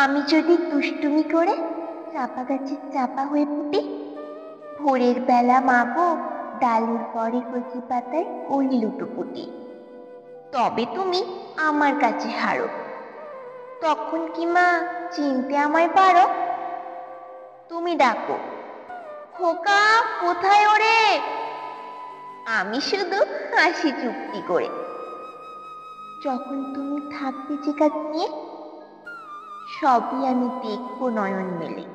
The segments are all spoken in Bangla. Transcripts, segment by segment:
আমি যদি দুষ্টুমি করে চাপা গাছের চাপা হয়ে ফুটি, ভোরের বেলা মাগো ডালের পরে কচি পাতায় করি লুটোপুটি, তবে তুমি আমার কাছে হারো। তখন কি মা চিনতে আমায় পারো? তুমি ডাকো, খোকা কোথায় ওরে? আমি শুধু হাসি চুপটি করে। যখন তুমি থাকবে যে কাজ নিয়ে, সবই আমি দেখবো নয়ন মেলে।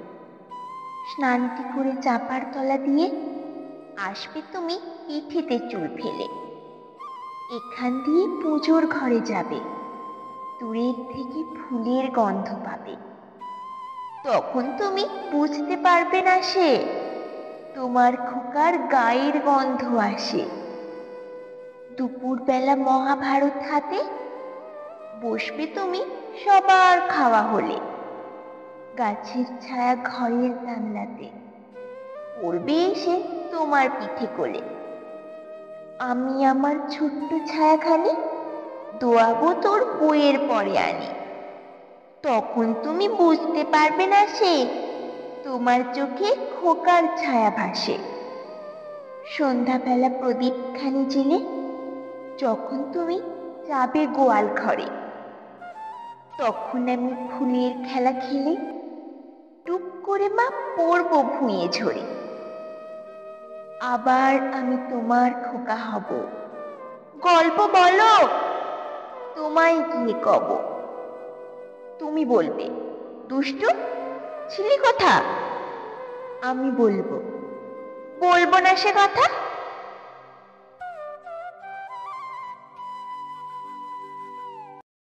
স্নানটি করে চাপার তলা দিয়ে আসবে তুমি পিঠেতে চুল ফেলে। এখান দিয়ে পুজোর ঘরে যাবে, দূরের থেকে ফুলের গন্ধ পাবে। তখন তুমি বুঝতে পারবে না সে তোমার খোকার গায়ের গন্ধ আসে। দুপুরবেলা মহাভারত হাতে বসবে তুমি সবার খাওয়া হলে। গাছের ছায়া ঘরের জানলাতে পড়বে এসে তোমার পিঠে কোলে। আমি আমার ছোট্ট ছায়াখানি দোয়াবো তোর বইয়ের পরে আনি। তখন তুমি বুঝতে পারবে না সে তোমার চোখে খোকার ছায়া ভাসে। সন্ধ্যাবেলা প্রদীপ খানি জেলে যখন তুমি যাবে গোয়াল ঘরে, তখন আমি ফুলের খেলা খেলে টুপ করে মা পড়বো ভুঁয়ে ঝরে। আবার আমি তোমার খোকা হব, গল্প বলো তোমায় গিয়ে কব। তুমি বলবে, দুষ্টু ছিলি কথা? আমি বলবো, বলবো না সে কথা।